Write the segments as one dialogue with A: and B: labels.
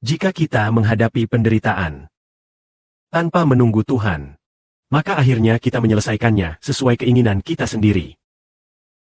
A: Jika kita menghadapi penderitaan tanpa menunggu Tuhan, maka akhirnya kita menyelesaikannya sesuai keinginan kita sendiri.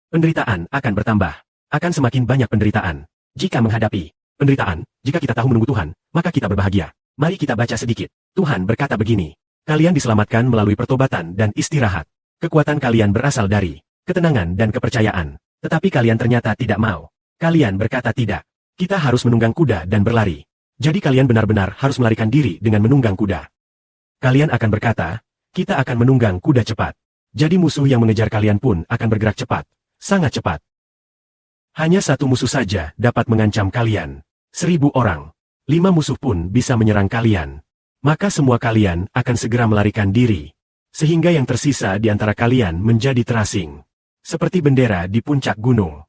A: Penderitaan akan bertambah, akan semakin banyak penderitaan. Jika menghadapi penderitaan, jika kita tahu menunggu Tuhan, maka kita berbahagia. Mari kita baca sedikit. Tuhan berkata begini, kalian diselamatkan melalui pertobatan dan istirahat. Kekuatan kalian berasal dari ketenangan dan kepercayaan. Tetapi kalian ternyata tidak mau. Kalian berkata tidak. Kita harus menunggang kuda dan berlari. Jadi kalian benar-benar harus melarikan diri dengan menunggang kuda. Kalian akan berkata, kita akan menunggang kuda cepat. Jadi musuh yang mengejar kalian pun akan bergerak cepat. Sangat cepat. Hanya satu musuh saja dapat mengancam kalian. 1000 orang. 5 musuh pun bisa menyerang kalian. Maka semua kalian akan segera melarikan diri. Sehingga yang tersisa di antara kalian menjadi terasing. Seperti bendera di puncak gunung.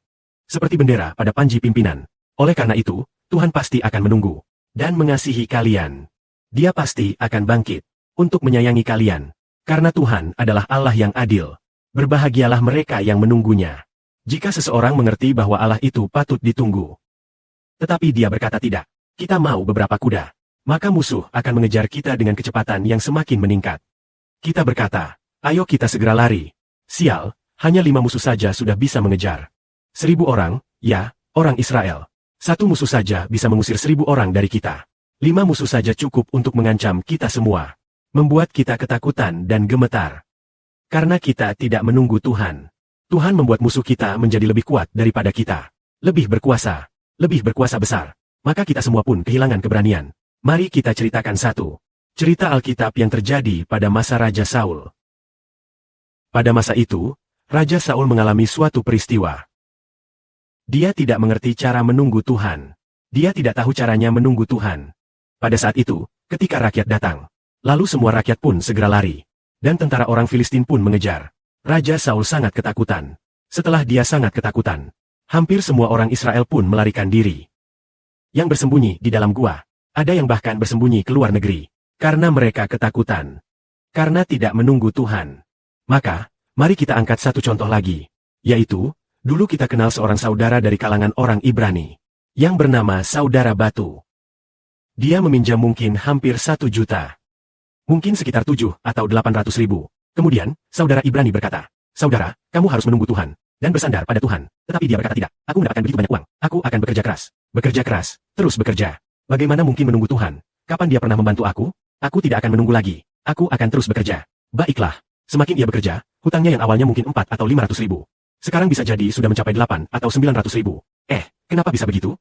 A: Seperti bendera pada panji pimpinan. Oleh karena itu, Tuhan pasti akan menunggu. Dan mengasihi kalian. Dia pasti akan bangkit. Untuk menyayangi kalian. Karena Tuhan adalah Allah yang adil. Berbahagialah mereka yang menunggunya. Jika seseorang mengerti bahwa Allah itu patut ditunggu. Tetapi dia berkata tidak. Kita mau beberapa kuda. Maka musuh akan mengejar kita dengan kecepatan yang semakin meningkat. Kita berkata, ayo kita segera lari. Sial. Hanya 5 musuh saja sudah bisa mengejar. 1000 orang, ya, orang Israel. 1 musuh saja bisa mengusir 1000 orang dari kita. 5 musuh saja cukup untuk mengancam kita semua. Membuat kita ketakutan dan gemetar. Karena kita tidak menunggu Tuhan. Tuhan membuat musuh kita menjadi lebih kuat daripada kita. Lebih berkuasa besar. Maka kita semua pun kehilangan keberanian. Mari kita ceritakan satu cerita Alkitab yang terjadi pada masa Raja Saul. Pada masa itu, Raja Saul mengalami suatu peristiwa. Dia tidak mengerti cara menunggu Tuhan. Dia tidak tahu caranya menunggu Tuhan. Pada saat itu, ketika rakyat datang, lalu semua rakyat pun segera lari. Dan tentara orang Filistin pun mengejar. Raja Saul sangat ketakutan. Setelah dia sangat ketakutan, hampir semua orang Israel pun melarikan diri. Yang bersembunyi di dalam gua, ada yang bahkan bersembunyi ke luar negeri. Karena mereka ketakutan. Karena tidak menunggu Tuhan. Maka, mari kita angkat satu contoh lagi, yaitu, dulu kita kenal seorang saudara dari kalangan orang Ibrani, yang bernama Saudara Batu. Dia meminjam mungkin hampir 1 juta. Mungkin sekitar 7 atau 800 ribu. Kemudian, Saudara Ibrani berkata, saudara, kamu harus menunggu Tuhan, dan bersandar pada Tuhan. Tetapi dia berkata tidak, aku mendapatkan begitu banyak uang, aku akan bekerja keras, terus bekerja. Bagaimana mungkin menunggu Tuhan? Kapan dia pernah membantu aku? Aku tidak akan menunggu lagi, aku akan terus bekerja. Baiklah. Semakin ia bekerja, hutangnya yang awalnya mungkin 4 atau 500 ribu. Sekarang bisa jadi sudah mencapai 8 atau 900 ribu. Kenapa bisa begitu?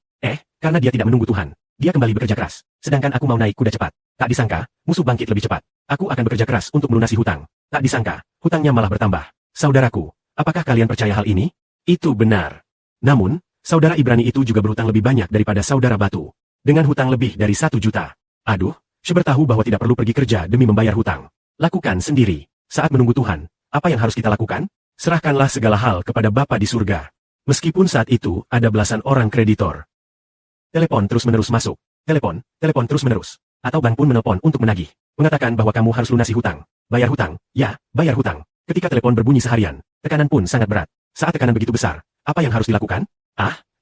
A: Karena dia tidak menunggu Tuhan. Dia kembali bekerja keras. Sedangkan aku mau naik kuda cepat. Tak disangka, musuh bangkit lebih cepat. Aku akan bekerja keras untuk melunasi hutang. Tak disangka, hutangnya malah bertambah. Saudaraku, apakah kalian percaya hal ini? Itu benar. Namun, saudara Ibrani itu juga berhutang lebih banyak daripada saudara Batu. Dengan hutang lebih dari 1 juta. Aduh, Sheber tahu bahwa tidak perlu pergi kerja demi membayar hutang. Lakukan sendiri. Saat menunggu Tuhan, apa yang harus kita lakukan? Serahkanlah segala hal kepada Bapa di surga. Meskipun saat itu ada belasan orang kreditor. Telepon terus-menerus masuk. Telepon terus-menerus. Atau bank pun menelpon untuk menagih. Mengatakan bahwa kamu harus lunasi hutang. Bayar hutang, ya, bayar hutang. Ketika telepon berbunyi seharian, tekanan pun sangat berat. Saat tekanan begitu besar, apa yang harus dilakukan?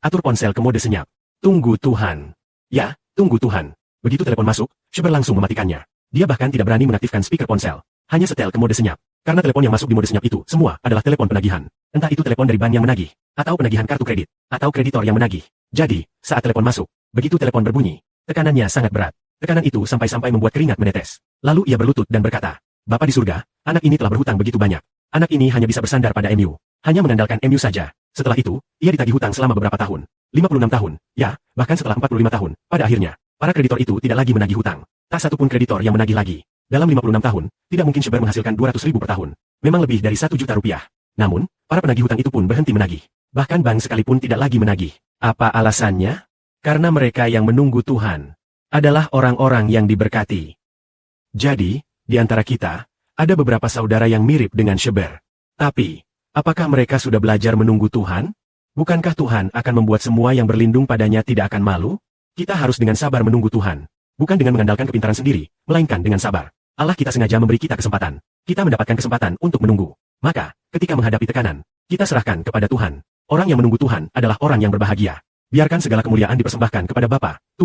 A: Atur ponsel ke mode senyap. Tunggu Tuhan. Ya, tunggu Tuhan. Begitu telepon masuk, Sheber langsung mematikannya. Dia bahkan tidak berani mengaktifkan speaker ponsel. Hanya setel ke mode senyap. Karena telepon yang masuk di mode senyap itu semua adalah telepon penagihan. Entah itu telepon dari bank yang menagih, atau penagihan kartu kredit, atau kreditor yang menagih. Jadi, saat telepon masuk, begitu telepon berbunyi, tekanannya sangat berat. Tekanan itu sampai-sampai membuat keringat menetes. Lalu ia berlutut dan berkata, Bapa di surga, anak ini telah berhutang begitu banyak. Anak ini hanya bisa bersandar pada MU. Hanya mengandalkan MU saja. Setelah itu, ia ditagih hutang selama beberapa tahun. 56 tahun, ya, bahkan setelah 45 tahun. Pada akhirnya, para kreditor itu tidak lagi menagih hutang. Tak satu pun kreditor yang menagih lagi. Dalam 56 tahun, tidak mungkin Sheber menghasilkan 200 ribu per tahun. Memang lebih dari 1 juta rupiah. Namun, para penagih hutang itu pun berhenti menagih. Bahkan bank sekalipun tidak lagi menagih. Apa alasannya? Karena mereka yang menunggu Tuhan adalah orang-orang yang diberkati. Jadi, di antara kita, ada beberapa saudara yang mirip dengan Sheber. Tapi, apakah mereka sudah belajar menunggu Tuhan? Bukankah Tuhan akan membuat semua yang berlindung padanya tidak akan malu? Kita harus dengan sabar menunggu Tuhan. Bukan dengan mengandalkan kepintaran sendiri, melainkan dengan sabar. Allah kita sengaja memberi kita kesempatan. Kita mendapatkan kesempatan untuk menunggu. Maka, ketika menghadapi tekanan, kita serahkan kepada Tuhan. Orang yang menunggu Tuhan adalah orang yang berbahagia. Biarkan segala kemuliaan dipersembahkan kepada Bapa, Tuhan.